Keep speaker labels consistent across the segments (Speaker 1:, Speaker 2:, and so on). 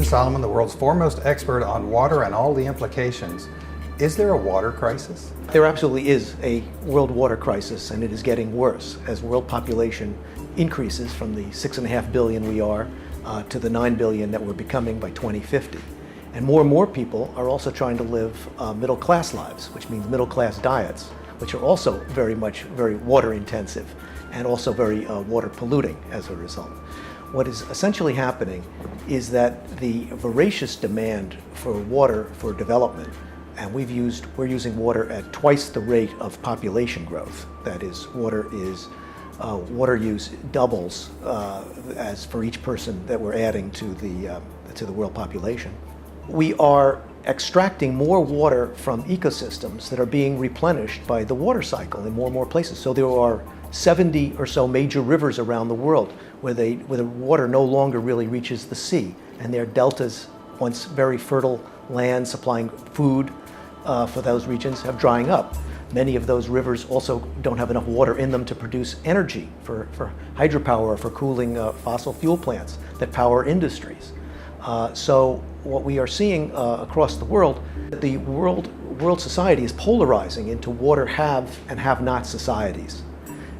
Speaker 1: Solomon, the world's foremost expert on water and all the implications. Is there a water crisis?
Speaker 2: There absolutely is a world water crisis, and it is getting worse as world population increases from the 6.5 billion we are to the 9 billion that we're becoming by 2050. And more people are also trying to live middle-class lives, which means middle-class diets, which are also very water intensive and also very water polluting as a result. What is essentially happening is that the voracious demand for water for development, and we're using water at twice the rate of population growth. That is, water use doubles as for each person that we're adding to the world population. We are extracting more water from ecosystems that are being replenished by the water cycle in more and more places. So there are 70 or so major rivers around the world where the water no longer really reaches the sea, and their deltas, once very fertile land supplying food for those regions, have drying up. Many of those rivers also don't have enough water in them to produce energy for hydropower or for cooling fossil fuel plants that power industries. So what we are seeing across the world, the world society is polarizing into water have and have-not societies.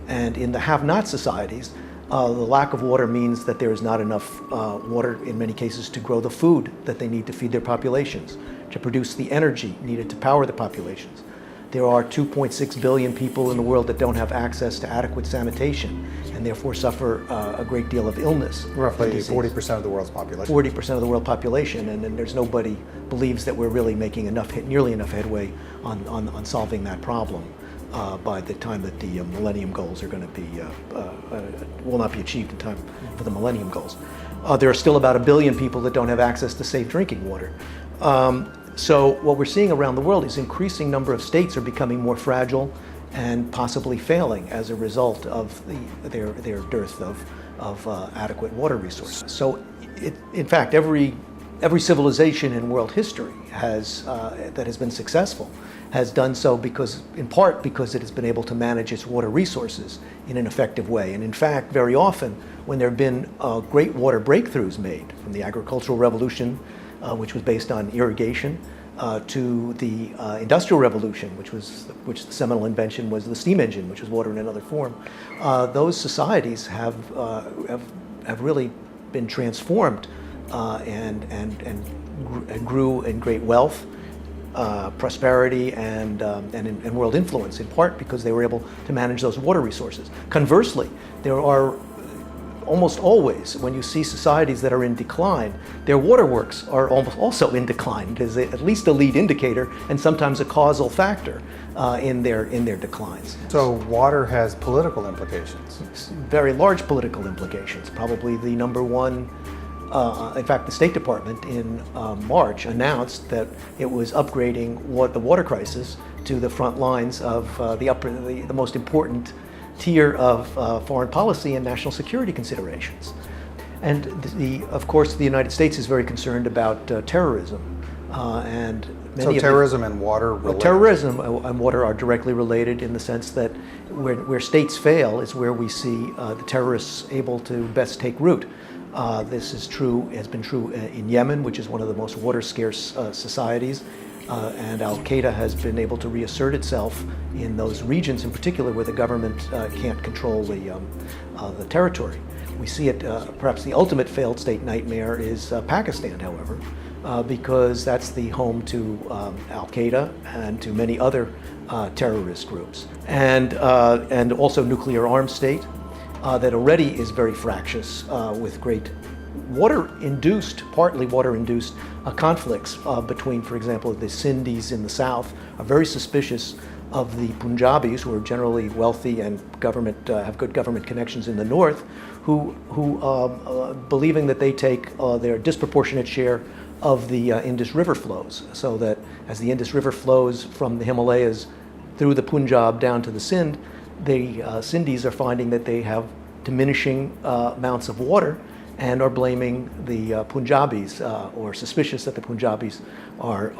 Speaker 2: And in the have-not societies, the lack of water means that there is not enough water in many cases to grow the food that they need to feed their populations, to produce the energy needed to power the populations. There are 2.6 billion people in the world that don't have access to adequate sanitation and therefore suffer a great deal of illness.
Speaker 1: Roughly 40% of the world's population.
Speaker 2: 40% of the world population, and there's nobody believes that we're really making nearly enough headway on solving that problem by the time that the Millennium Goals are going to be, will not be achieved in time for the Millennium Goals. There are still about 1 billion people that don't have access to safe drinking water. So what we're seeing around the world is increasing number of states are becoming more fragile and possibly failing as a result of their dearth of adequate water resources. So in fact, every civilization in world history that has been successful has done so in part because it has been able to manage its water resources in an effective way. And in fact, very often when there have been great water breakthroughs made, from the agricultural revolution, which was based on irrigation, to the Industrial Revolution, which the seminal invention was the steam engine, which was water in another form. Those societies have really been transformed and grew in great wealth, prosperity, and world influence, in part because they were able to manage those water resources. Conversely, there are almost always, when you see societies that are in decline, their waterworks are almost also in decline. It is at least a lead indicator and sometimes a causal factor in their declines.
Speaker 1: So water has political implications.
Speaker 2: Very large political implications. Probably the number one. In fact, the State Department in March announced that it was upgrading the water crisis to the front lines of the most important tier of foreign policy and national security considerations. And of course, the United States is very concerned about terrorism. And many
Speaker 1: terrorism and water related?
Speaker 2: Terrorism and water are directly related in the sense that where states fail is where we see the terrorists able to best take root. This has been true in Yemen, which is one of the most water-scarce societies. And Al-Qaeda has been able to reassert itself in those regions, in particular where the government can't control the territory. We see it, perhaps the ultimate failed state nightmare is Pakistan, however, because that's the home to Al-Qaeda and to many other terrorist groups, and also nuclear armed state that already is very fractious with great partly water-induced conflicts between, for example, the Sindhis in the south are very suspicious of the Punjabis, who are generally wealthy and have good government connections in the north, who believing that they take their disproportionate share of the Indus River flows, so that as the Indus River flows from the Himalayas through the Punjab down to the Sindh, the Sindhis are finding that they have diminishing amounts of water and are blaming the Punjabis, or suspicious that the Punjabis are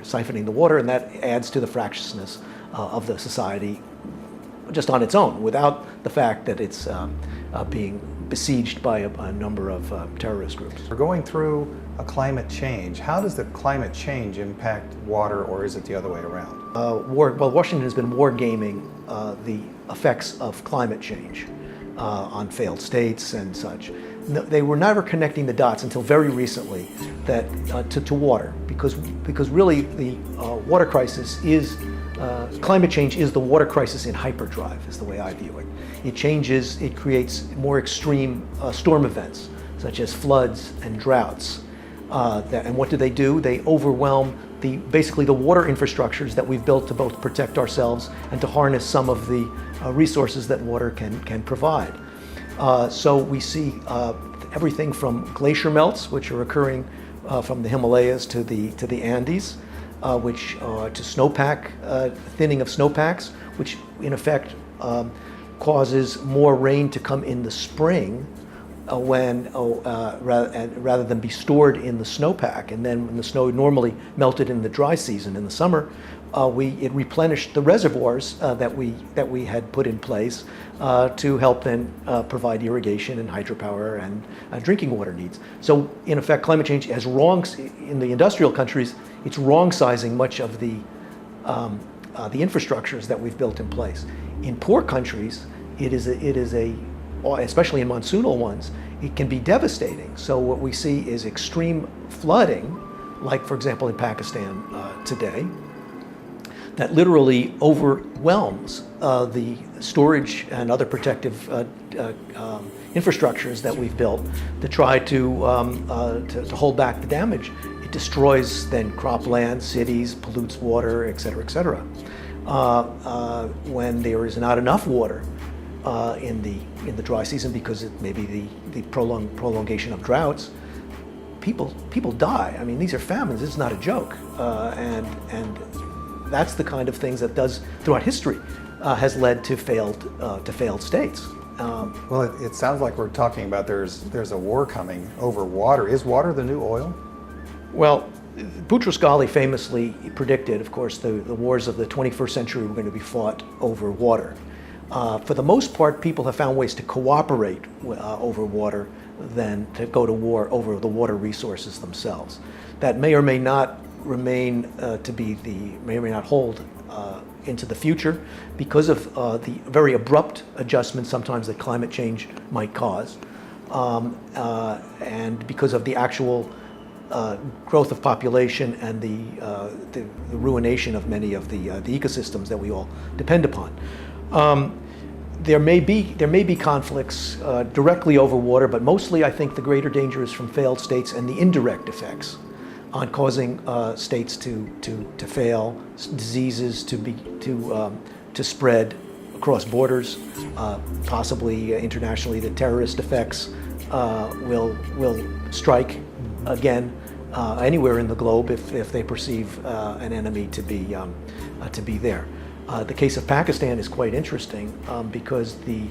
Speaker 2: siphoning the water, and that adds to the fractiousness of the society just on its own, without the fact that it's being besieged by a number of terrorist groups.
Speaker 1: We're going through a climate change. How does the climate change impact water, or is it the other way around?
Speaker 2: Washington has been wargaming the effects of climate change on failed states and such. No, they were never connecting the dots until very recently that to water, because really the water crisis is climate change is the water crisis in hyperdrive, is the way I view it. It creates more extreme storm events, such as floods and droughts. And what do? They overwhelm basically the water infrastructures that we've built to both protect ourselves and to harness some of the resources that water can provide. So we see everything from glacier melts, which are occurring from the Himalayas to the Andes, to snowpack, thinning of snowpacks, which in effect causes more rain to come in the spring rather than be stored in the snowpack. And then when the snow normally melted in the dry season in the summer, it replenished the reservoirs that we had put in place to help then provide irrigation and hydropower and drinking water needs. So in effect, climate change has in the industrial countries, it's wrong sizing much of the infrastructures that we've built in place. In poor countries, especially in monsoonal ones, it can be devastating. So what we see is extreme flooding, like for example in Pakistan today, that literally overwhelms the storage and other protective infrastructures that we've built to try to hold back the damage. It destroys then cropland, cities, pollutes water, et cetera, et cetera. When there is not enough water in the dry season because it may be the prolongation of droughts, people die. I mean, these are famines. It's not a joke, and that's the kind of things that does throughout history has led to failed states.
Speaker 1: Well, it sounds like we're talking about there's a war coming over water. Is water the new oil?
Speaker 2: Well, Boutros Ghali famously predicted, of course, the wars of the 21st century were going to be fought over water. For the most part, people have found ways to cooperate over water than to go to war over the water resources themselves. That may or may not remain may or may not hold into the future because of the very abrupt adjustments sometimes that climate change might cause, and because of the actual growth of population and the ruination of many of the ecosystems that we all depend upon. There may be conflicts directly over water, but mostly I think the greater danger is from failed states and the indirect effects on causing states to fail, diseases to spread across borders, possibly internationally. The terrorist effects will strike again anywhere in the globe if they perceive an enemy to be there. The case of Pakistan is quite interesting because the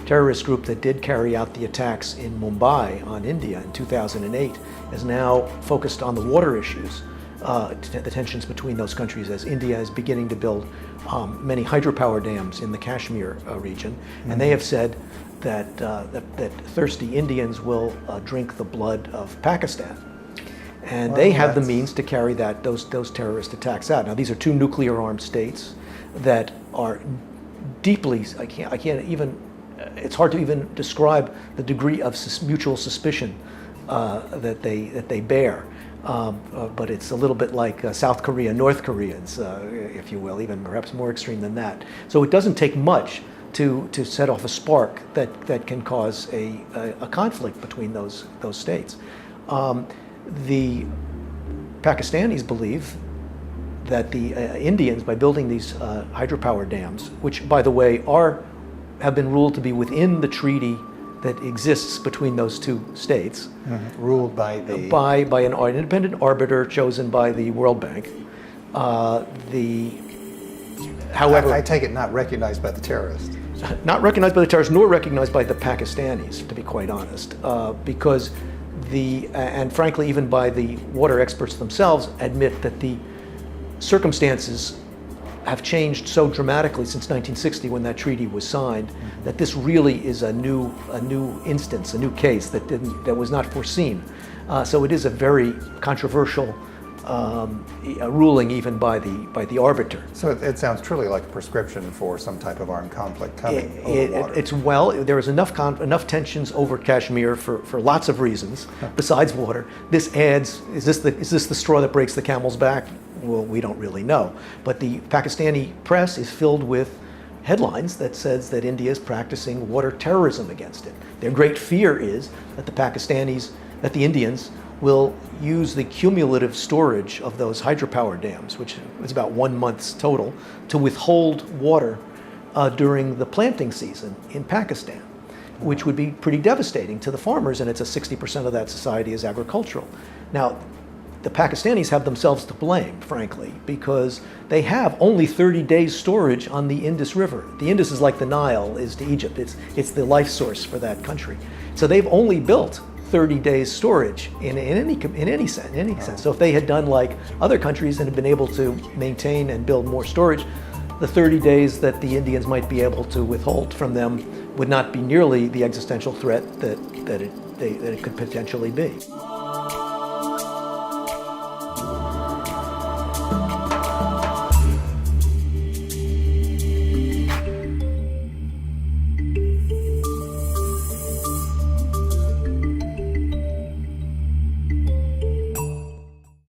Speaker 2: terrorist group that did carry out the attacks in Mumbai on India in 2008 is now focused on the water issues, the tensions between those countries, as India is beginning to build many hydropower dams in the Kashmir region. Mm-hmm. And they have said that thirsty Indians will drink the blood of Pakistan. And they have the means to carry those terrorist attacks out. Now, these are two nuclear-armed states that are deeply, it's hard to even describe the degree of mutual suspicion that they bear. But it's a little bit like South Korea, North Koreans, if you will, even perhaps more extreme than that. So it doesn't take much to set off a spark that can cause a conflict between those states. The Pakistanis believe that the Indians, by building these hydropower dams, which, by the way, have been ruled to be within the treaty that exists between those two states,
Speaker 1: ruled by
Speaker 2: an independent arbiter chosen by the World Bank. However,
Speaker 1: I take it not recognized by the terrorists.
Speaker 2: Not recognized by the terrorists, nor recognized by the Pakistanis, to be quite honest, because and frankly, even by the water experts themselves, admit that the circumstances have changed so dramatically since 1960 when that treaty was signed that this really is a new instance, a new case that was not foreseen. So it is a very controversial ruling even by the arbiter.
Speaker 1: So it sounds truly like a prescription for some type of armed conflict coming over water.
Speaker 2: There is enough tensions over Kashmir for lots of reasons besides water. This adds, is this the straw that breaks the camel's back? Well, we don't really know. But the Pakistani press is filled with headlines that says that India is practicing water terrorism against it. Their great fear is that the Indians will use the cumulative storage of those hydropower dams, which is about 1 month's total, to withhold water during the planting season in Pakistan, which would be pretty devastating to the farmers, and it's 60% of that society is agricultural. Now, the Pakistanis have themselves to blame, frankly, because they have only 30 days storage on the Indus River. The Indus is like the Nile is to Egypt. It's the life source for that country. So they've only built 30 days storage in any sense. So if they had done like other countries and had been able to maintain and build more storage, the 30 days that the Indians might be able to withhold from them would not be nearly the existential threat that it could potentially be.